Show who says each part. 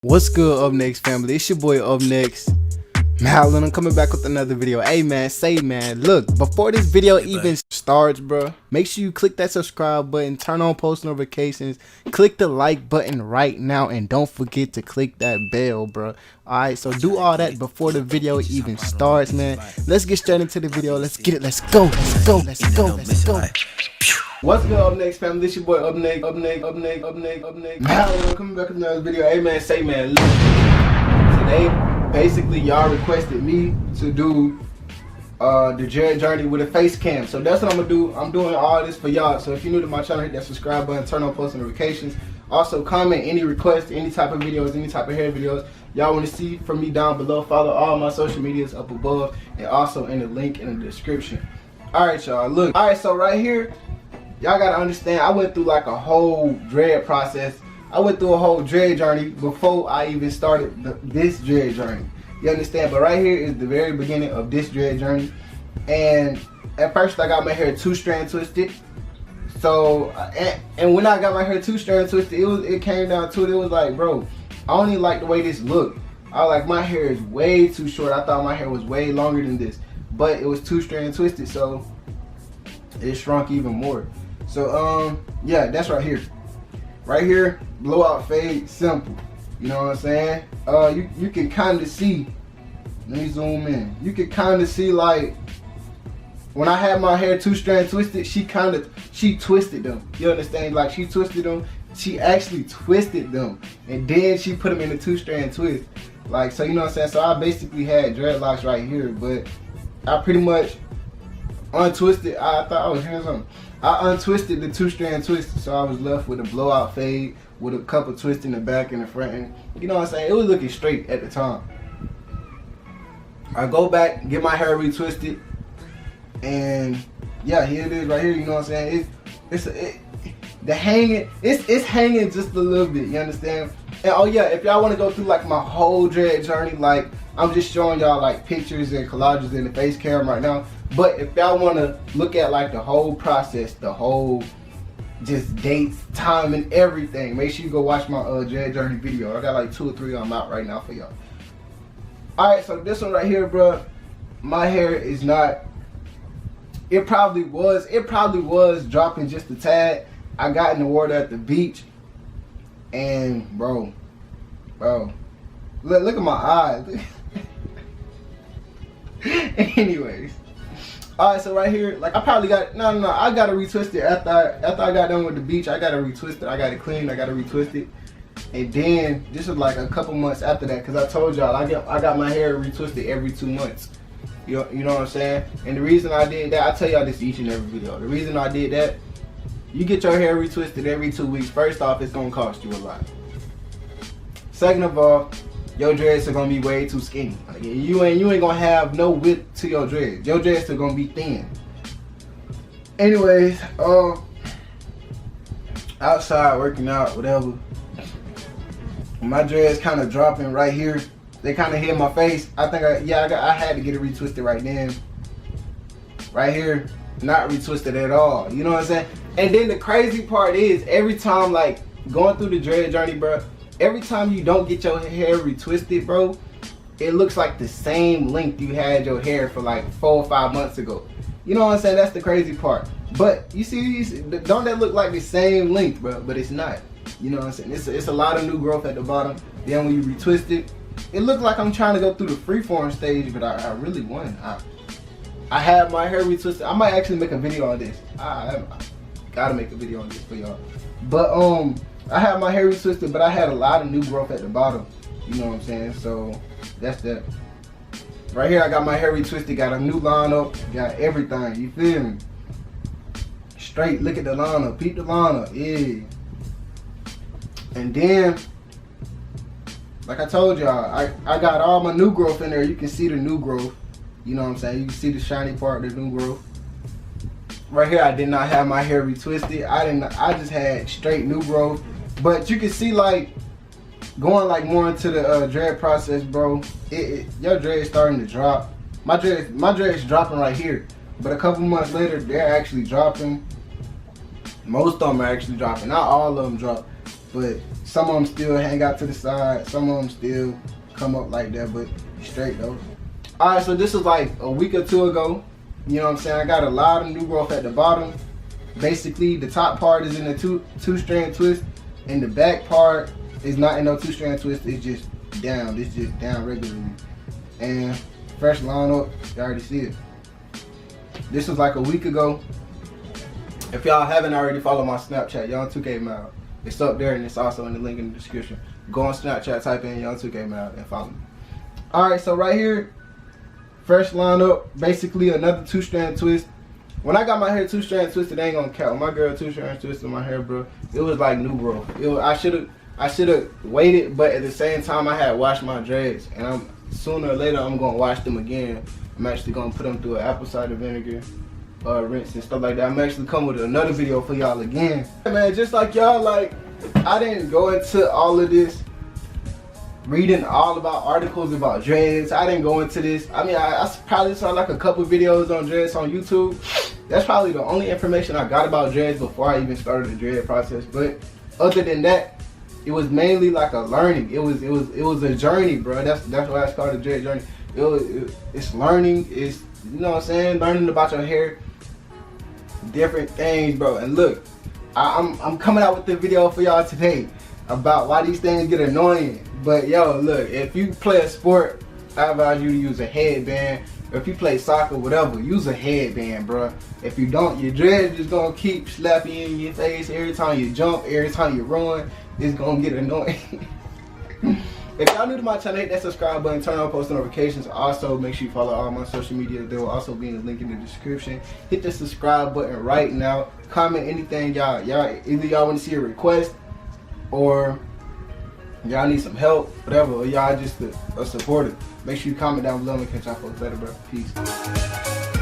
Speaker 1: What's good, Up Next family? It's your boy Up Next Malin. I'm coming back with another video. Hey man, look, before this video even starts, bro, make sure you click that subscribe button, turn on post notifications, click the like button right now, and don't forget to click that bell, bro. Alright, so do all that before the video even starts, man. Let's get straight into the video. Let's get it. Let's go. What's good, Up Next family? This your boy Up Next Malin. I'm coming back with another video. Hey man, look, today basically y'all requested me to do the dread journey with a face cam, so that's what I'm gonna do. I'm doing all this for y'all, so if you're new to my channel, hit that subscribe button, turn on post notifications. Also comment any requests, any type of videos, any type of hair videos y'all want to see from me down below. Follow all my social medias up above and also in the link in the description. Alright y'all, look, alright, so right here y'all gotta understand, I went through like a whole dread process. I went through a whole dread journey before I even started this dread journey. You understand? But right here is the very beginning of this dread journey. And at first I got my hair 2-strand twisted. So, and when I got my hair 2-strand twisted, it came down to it. It was like, bro, I don't even like the way this looked. I was like, my hair is way too short. I thought my hair was way longer than this. But it was 2-strand twisted, so it shrunk even more. So, yeah, that's right here. Right here, blowout fade, simple. You know what I'm saying? You can kind of see, let me zoom in. You can kind of see, like, when I had my hair 2-strand twisted, she twisted them. You understand? Like, she twisted them. She actually twisted them. And then she put them in a 2-strand twist. Like, so you know what I'm saying? So I basically had dreadlocks right here, but I pretty much untwisted. I thought I was hearing something. I untwisted the 2-strand twist, so I was left with a blowout fade with a couple twists in the back and the front. And you know what I'm saying? It was looking straight at the time. I go back, get my hair retwisted, and yeah, here it is right here. You know what I'm saying? It's hanging just a little bit. You understand? And oh yeah, if y'all want to go through like my whole dread journey, like I'm just showing y'all like pictures and collages in the face cam right now. But if y'all want to look at like the whole process, the whole just dates, time, and everything, make sure you go watch my dread journey video. I got like 2 or 3 of them out right now for y'all. Alright, so this one right here, bro, my hair is not, it probably was dropping just a tad. I got in the water at the beach, and bro, look at my eyes. Anyways, alright, so right here, like I probably got, I gotta retwist it after I got done with the beach. I gotta retwist it, I got it cleaned, I gotta retwist it. And then this is like a couple months after that, because I told y'all I got my hair retwisted every 2 months. You know what I'm saying? And the reason I did that, I tell y'all this each and every video. The reason I did that, you get your hair retwisted every 2 weeks. First off, it's gonna cost you a lot. Second of all, your dreads are gonna be way too skinny. Like, you ain't gonna have no width to your dreads. Your dreads are gonna be thin. Anyways, outside working out, whatever. My dreads kind of dropping right here. They kind of hit my face. I think I had to get it retwisted right then. Right here, not retwisted at all. You know what I'm saying? And then the crazy part is, every time, like, going through the dread journey, bro, every time you don't get your hair retwisted, bro, it looks like the same length you had your hair for like 4 or 5 months ago. You know what I'm saying? That's the crazy part. But you see, don't that look like the same length, bro? But it's not. You know what I'm saying? It's a lot of new growth at the bottom. Then when you retwist it, it looks like I'm trying to go through the freeform stage, but I really won. I had my hair retwisted. I might actually make a video on this. I gotta make a video on this for y'all. But I had my hair retwisted, but I had a lot of new growth at the bottom. You know what I'm saying? So that's that. Right here, I got my hair retwisted, got a new lineup, got everything. You feel me? Straight. Look at the lineup. Peep the lineup. Yeah. And then, like I told y'all, I got all my new growth in there. You can see the new growth. You know what I'm saying? You can see the shiny part of the new growth. Right here, I did not have my hair retwisted. I just had straight new growth. But you can see, like, going like more into the dread process, bro. Your dread is starting to drop. My dread's dropping right here. But a couple months later, they're actually dropping. Most of them are actually dropping. Not all of them drop. But Some of them still hang out to the side. Some of them still come up like that, but straight though. Alright, so this is like a week or two ago. You know what I'm saying? I got a lot of new growth at the bottom. Basically, the top part is in a two-strand twist, and the back part is not in no two-strand twist. It's just down. It's just down regularly. And fresh line up, you already see it. This was like a week ago. If y'all haven't already followed my Snapchat, Young 2K Mal. It's up there and it's also in the link in the description. Go on Snapchat, type in Young 2K Mal and follow me. Alright, so right here, fresh line up, basically another two-strand twist. When I got my hair two-strand twisted, it ain't gonna count. My girl two-strand twisted my hair, bro. It was like new growth. I should've waited, but at the same time I had washed my dreads, and sooner or later I'm gonna wash them again. I'm actually gonna put them through an apple cider vinegar, rinse and stuff like that. I'm actually coming with another video for y'all again. Man, just like y'all, like, I didn't go into all of this reading all about articles about dreads. I didn't go into this. I mean, I probably saw like a couple videos on dreads on YouTube. That's probably the only information I got about dreads before I even started the dread process. But other than that, it was mainly like a learning. It was a journey, bro. That's why I started dread journey. It's learning. It's, you know what I'm saying, learning about your hair, different things, bro. And look, I'm coming out with the video for y'all today about why these things get annoying. But yo, look, if you play a sport, I advise you to use a headband. If you play soccer, whatever, use a headband, bro. If you don't, your dreads just gonna keep slapping you in your face every time you jump, every time you run. It's gonna get annoying. If y'all new to my channel, hit that subscribe button, turn on post notifications. Also, make sure you follow all my social media. There will also be a link in the description. Hit the subscribe button right now. Comment anything y'all either y'all want to see a request, or y'all need some help, whatever, or y'all just a supporter. Make sure you comment down below and catch y'all folks later, bro. Peace.